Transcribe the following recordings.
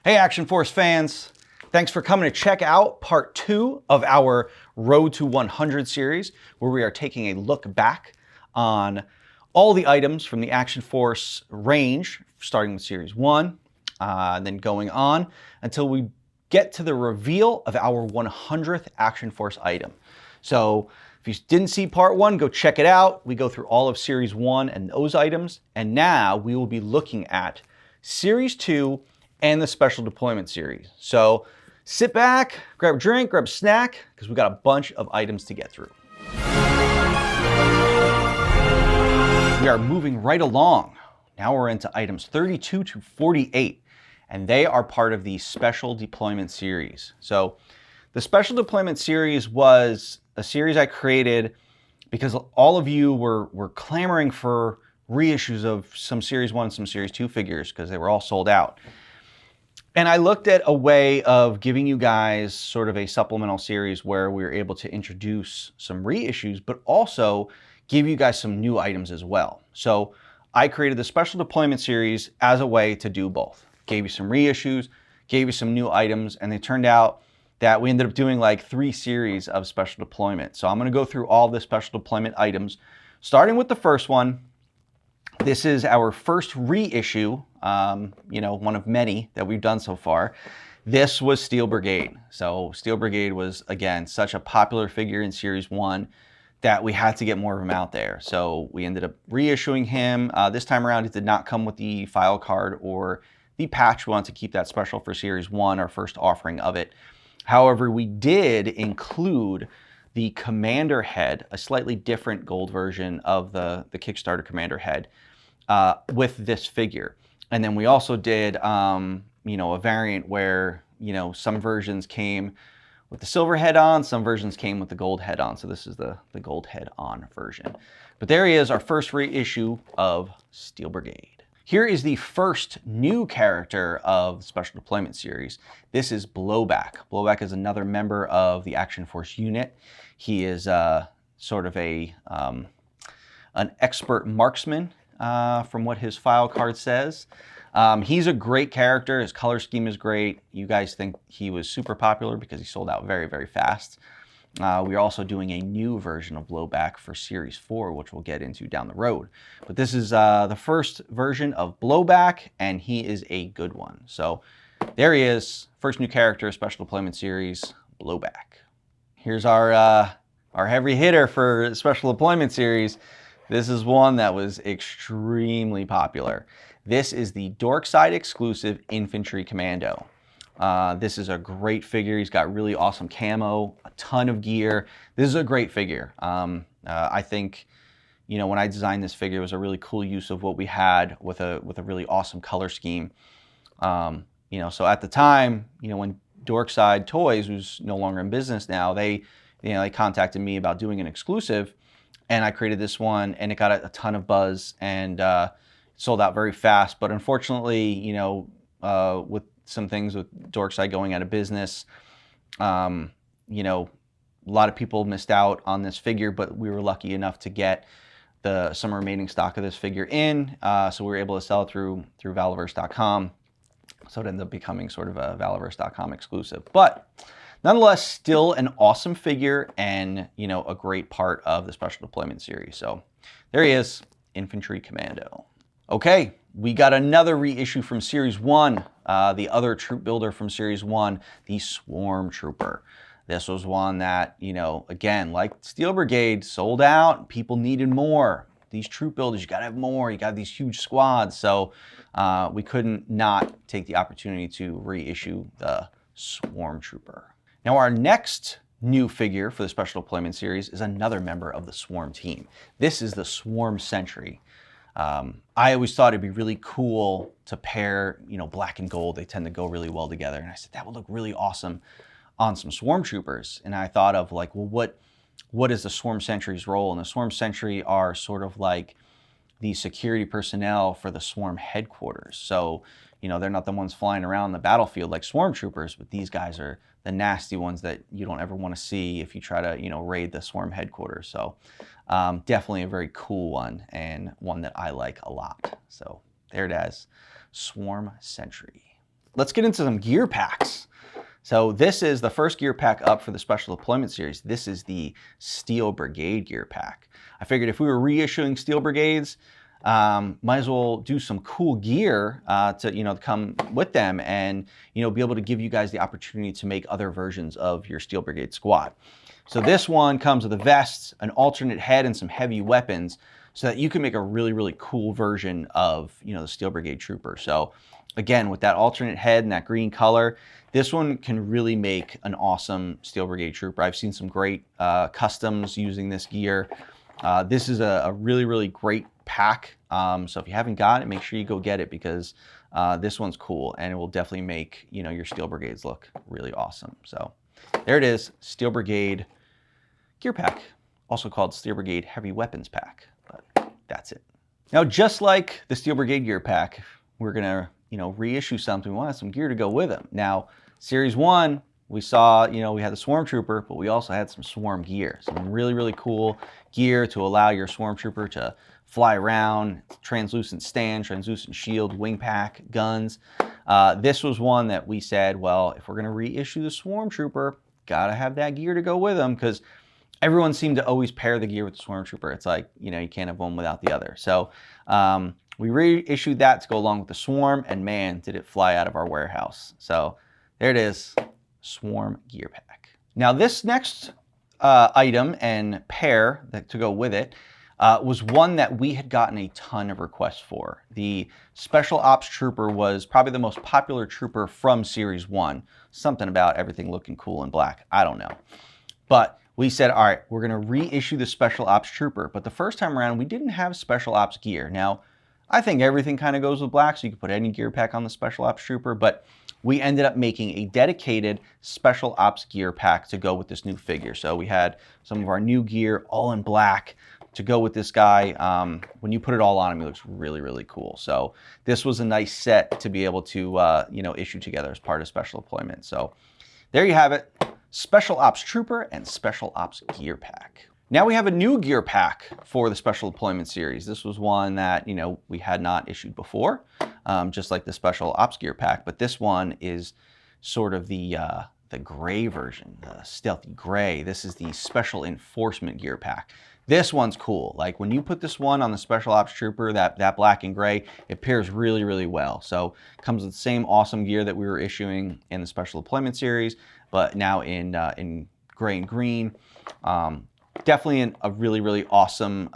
Hey Action Force fans, thanks for coming to check out part 2 of our Road to 100 series, where we are taking a look back on all the items from the Action Force range, starting with Series 1, then going on until we get to the reveal of our 100th Action Force item. So if you didn't see part 1, go check it out. We go through all of Series 1 and those items, and now we will be looking at Series 2 and the Special Deployment Series. So sit back, grab a drink, grab a snack, because we've got a bunch of items to get through. We are moving right along. Now we're into items 32 to 48, and they are part of the Special Deployment Series. So the Special Deployment Series was a series I created because all of you were clamoring for reissues of some Series 1 and some Series 2 figures because they were all sold out. And I looked at a way of giving you guys sort of a supplemental series where we were able to introduce some reissues, but also give you guys some new items as well. So I created the Special Deployment Series as a way to do both. Gave you some reissues, gave you some new items, and it turned out that we ended up doing like 3 series of Special Deployment. So I'm going to go through all the Special Deployment items, starting with the first one. This is our first reissue, one of many that we've done so far. This was Steel Brigade. So Steel Brigade was, again, such a popular figure in Series 1 that we had to get more of him out there. So we ended up reissuing him. This time around, it did not come with the file card or the patch. We wanted to keep that special for Series 1, our first offering of it. However, we did include the Commander head, a slightly different gold version of the Kickstarter Commander head, with this figure. And then we also did, a variant where, some versions came with the silver head on, some versions came with the gold head on. So this is the gold head on version. But there he is, our first reissue of Steel Brigade. Here is the first new character of the Special Deployment Series. This is Blowback. Blowback is another member of the Action Force unit. He is sort of an expert marksman, from what his file card says. He's a great character. His color scheme is great. You guys think he was super popular because he sold out very, very fast. We are also doing a new version of Blowback for Series 4, which we'll get into down the road. But this is the first version of Blowback, and he is a good one. So there he is, first new character, Special Deployment Series, Blowback. Here's our heavy hitter for Special Deployment Series. This is one that was extremely popular. This is the Dorkside exclusive Infantry Commando. This is a great figure. He's got really awesome camo, a ton of gear. This is a great figure. I think, when I designed this figure, it was a really cool use of what we had with a really awesome color scheme. So at the time, when Dorkside Toys was no longer in business now, they contacted me about doing an exclusive, and I created this one, and it got a ton of buzz and sold out very fast. But unfortunately, with some things with Dorkside going out of business, a lot of people missed out on this figure, but we were lucky enough to get some remaining stock of this figure in, so we were able to sell it through Valaverse.com. So it ended up becoming sort of a Valaverse.com exclusive. But nonetheless, still an awesome figure and, a great part of the Special Deployment Series. So there he is, Infantry Commando. Okay, we got another reissue from Series 1, the other troop builder from Series 1, the Swarm Trooper. This was one that, again, like Steel Brigade, sold out. People needed more. These troop builders, you got to have more. You got these huge squads. So we couldn't not take the opportunity to reissue the Swarm Trooper. Now, our next new figure for the Special Deployment Series is another member of the Swarm team. This is the Swarm Sentry. I always thought it'd be really cool to pair, black and gold. They tend to go really well together. And I said, that would look really awesome on some Swarm Troopers. And I thought of like, well, what is the Swarm Sentry's role? And the Swarm Sentry are sort of like the security personnel for the Swarm headquarters. So, they're not the ones flying around the battlefield like Swarm Troopers, but these guys are the nasty ones that you don't ever want to see if you try to, raid the Swarm headquarters. So definitely a very cool one, and one that I like a lot. So there it is, Swarm Sentry. let's get into some gear packs. So this is the first gear pack up for the Special Deployment Series. This is the Steel Brigade gear pack. I figured if we were reissuing Steel Brigades, might as well do some cool gear to come with them and be able to give you guys the opportunity to make other versions of your Steel Brigade squad. So this one comes with a vest, an alternate head, and some heavy weapons, so that you can make a really, really cool version of the Steel Brigade Trooper. So again, with that alternate head and that green color, this one can really make an awesome Steel Brigade Trooper. I've seen some great customs using this gear. This is a really, really great pack. So if you haven't got it, make sure you go get it, because this one's cool and it will definitely make your Steel Brigades look really awesome. So there it is, Steel Brigade gear pack, also called Steel Brigade Heavy Weapons Pack, but that's it. Now, just like the Steel Brigade gear pack, we're gonna reissue something. We want some gear to go with them. Now, Series 1, we saw, we had the Swarm Trooper, but we also had some Swarm gear. Some really, really cool gear to allow your Swarm Trooper to fly around, translucent stand, translucent shield, wing pack, guns. This was one that we said, well, if we're gonna reissue the Swarm Trooper, gotta have that gear to go with them, because everyone seemed to always pair the gear with the Swarm Trooper. It's like, you can't have one without the other. So we reissued that to go along with the Swarm, and man, did it fly out of our warehouse. So there it is, Swarm gear pack. Now this next item and pair to go with it was one that we had gotten a ton of requests for. The Special Ops Trooper was probably the most popular trooper from Series 1. Something about everything looking cool in black, I don't know. But we said, all right, we're gonna reissue the Special Ops Trooper. But the first time around, we didn't have Special Ops gear. Now, I think everything kind of goes with black, so you can put any gear pack on the Special Ops Trooper, but we ended up making a dedicated Special Ops gear pack to go with this new figure. So we had some of our new gear all in black to go with this guy. When you put it all on him, he looks really, really cool. So this was a nice set to be able to issue together as part of Special Deployment. So there you have it, Special Ops Trooper and Special Ops gear pack. Now we have a new gear pack for the Special Deployment Series. This was one that, we had not issued before, just like the Special Ops gear pack, but this one is sort of the gray version, the stealthy gray. This is the Special Enforcement gear pack. This one's cool. Like when you put this one on the Special Ops Trooper, that black and gray, it pairs really, really well. So it comes with the same awesome gear that we were issuing in the Special Deployment Series, but now in gray and green. Definitely a really, really awesome,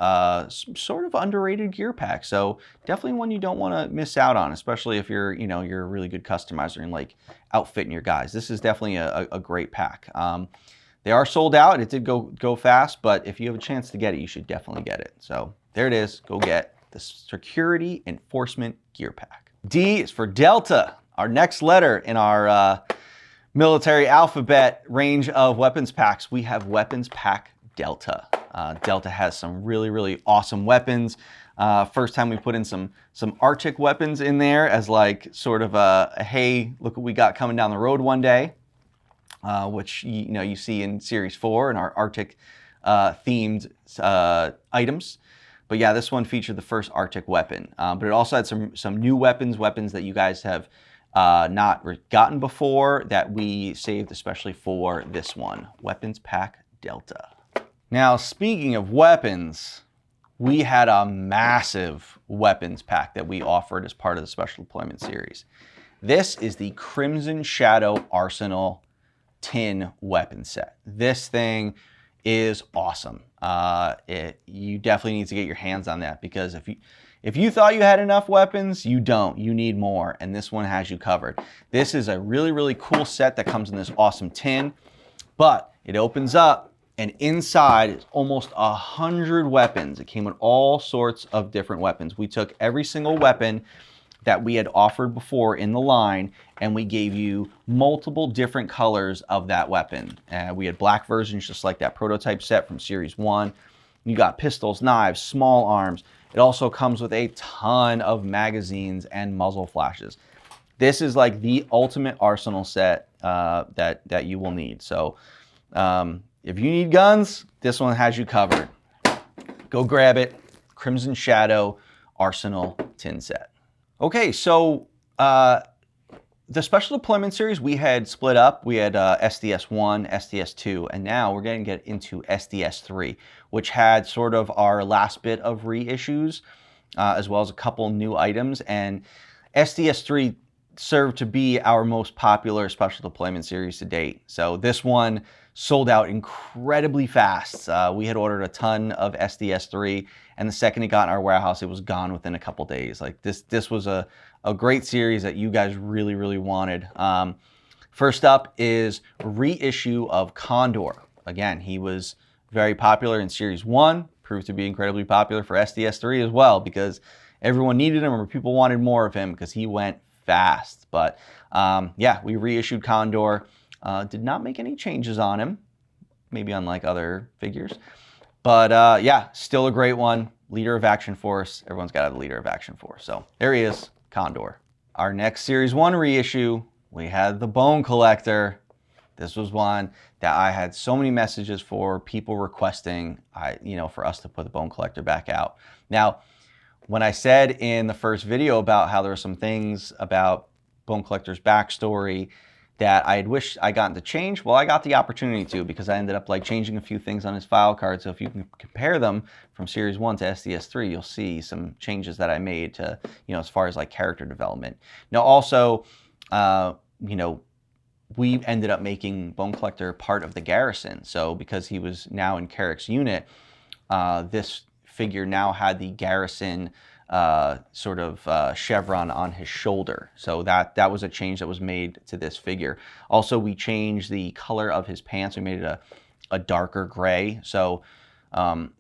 sort of underrated gear pack. So definitely one you don't want to miss out on, especially if you're a really good customizer and like outfitting your guys. This is definitely a great pack. They are sold out. It did go fast, but if you have a chance to get it, you should definitely get it. So there it is. Go get the Security Enforcement gear pack. D is for Delta, our next letter in our military alphabet range of weapons packs. We have Weapons Pack Delta. Delta has some really, really awesome weapons. First time we put in some Arctic weapons in there as like sort of a hey, look what we got coming down the road one day, which you see in Series 4 in our Arctic themed items. But yeah, this one featured the first Arctic weapon, but it also had some new weapons that you guys have not gotten before that we saved especially for this one, Weapons Pack Delta. Now, speaking of weapons, we had a massive weapons pack that we offered as part of the Special Deployment Series. This is the Crimson Shadow Arsenal tin weapon set. This thing is awesome. You definitely need to get your hands on that, because if you thought you had enough weapons, you don't. You need more, and this one has you covered. This is a really, really cool set that comes in this awesome tin, but it opens up, and inside is almost 100 weapons. It came with all sorts of different weapons. We took every single weapon that we had offered before in the line, and we gave you multiple different colors of that weapon. We had black versions, just like that prototype set from Series 1. You got pistols, knives, small arms. It also comes with a ton of magazines and muzzle flashes. This is like the ultimate arsenal set that you will need. So if you need guns, this one has you covered. Go grab it. Crimson Shadow Arsenal tin set. Okay, so The special deployment series, we had split up. We had SDS1, SDS2, and now we're going to get into SDS3, which had sort of our last bit of reissues, as well as a couple new items. And SDS3 served to be our most popular special deployment series to date. So this one sold out incredibly fast. We had ordered a ton of SDS3, and the second it got in our warehouse, it was gone within a couple days. Like this was a great series that you guys really, really wanted. First up is reissue of Condor. Again, he was very popular in Series 1, proved to be incredibly popular for SDS3 as well, because everyone needed him or people wanted more of him because he went fast. But yeah, we reissued Condor. Did not make any changes on him, maybe unlike other figures. But yeah, still a great one. Leader of Action Force. Everyone's got a leader of Action Force. So there he is, Condor. Our next Series 1 reissue, we had the Bone Collector. This was one that I had so many messages for people requesting, for us to put the Bone Collector back out. Now, when I said in the first video about how there were some things about Bone Collector's backstory that I had wished I gotten to change, well, I got the opportunity to, because I ended up changing a few things on his file card. So if you can compare them from Series 1 to SDS3, you'll see some changes that I made to, as far as character development. Now also, we ended up making Bone Collector part of the garrison. So because he was now in Carrick's unit, this figure now had the garrison chevron on his shoulder. So that was a change that was made to this figure. Also, we changed the color of his pants. We made it a darker gray. So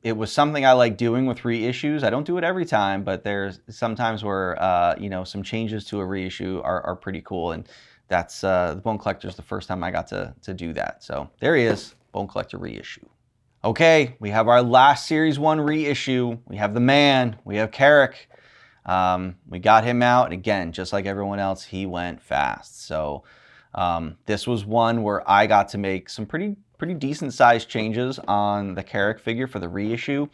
it was something I like doing with reissues. I don't do it every time, but there's sometimes where some changes to a reissue are pretty cool. And that's the Bone Collector is the first time I got to do that. So there he is, Bone Collector reissue. Okay, we have our last Series 1 reissue. We have the man, we have Carrick. We got him out, and again, just like everyone else, he went fast. So this was one where I got to make some pretty decent sized changes on the Carrick figure for the reissue.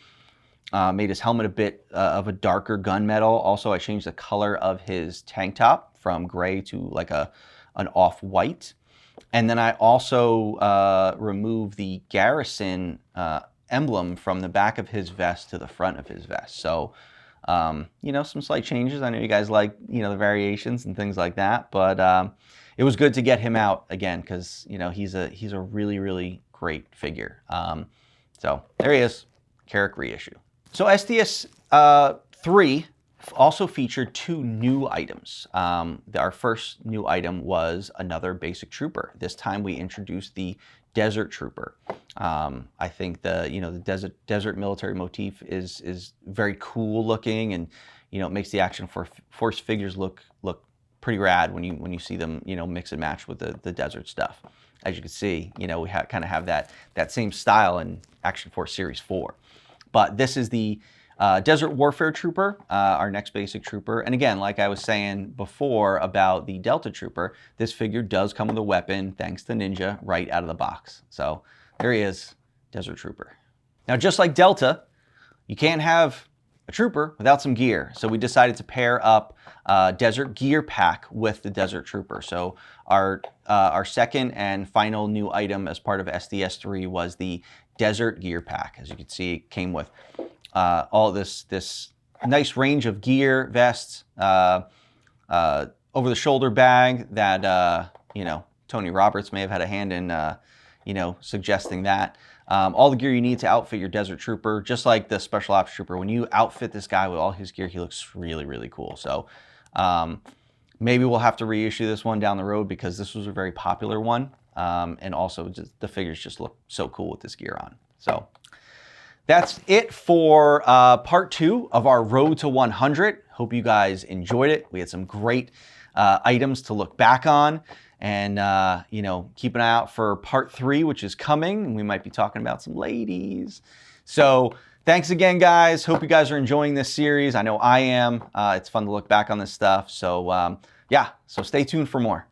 Made his helmet a bit of a darker gunmetal. Also, I changed the color of his tank top from gray to an off-white. And then I also removed the garrison emblem from the back of his vest to the front of his vest. So, some slight changes. I know you guys like, the variations and things like that. But it was good to get him out again because, he's a really, really great figure. So there he is, Carrick reissue. So SDS 3 also featured 2 new items. Our first new item was another basic trooper. This time we introduced the Desert Trooper. I think the desert military motif is very cool looking, and it makes the Action Force figures look pretty rad when you see them mix and match with the desert stuff. As you can see, we kind of have that same style in Action Force Series 4. But this is the Desert Warfare Trooper, our next basic trooper. And again, like I was saying before about the Delta Trooper, this figure does come with a weapon, thanks to Ninja, right out of the box. So there he is, Desert Trooper. Now, just like Delta, you can't have a trooper without some gear. So we decided to pair up Desert Gear Pack with the Desert Trooper. So our second and final new item as part of SDS3 was the Desert Gear Pack. As you can see, it came with all this nice range of gear, vests, over-the-shoulder bag that Tony Roberts may have had a hand in suggesting that. All the gear you need to outfit your Desert Trooper, just like the Special Ops Trooper. When you outfit this guy with all his gear, he looks really, really cool. So maybe we'll have to reissue this one down the road because this was a very popular one. And also just, the figures just look so cool with this gear on. So that's it for part 2 of our Road to 100. Hope you guys enjoyed it. We had some great items to look back on. And, keep an eye out for part 3, which is coming. We might be talking about some ladies. So thanks again, guys. Hope you guys are enjoying this series. I know I am. It's fun to look back on this stuff. So, yeah, so stay tuned for more.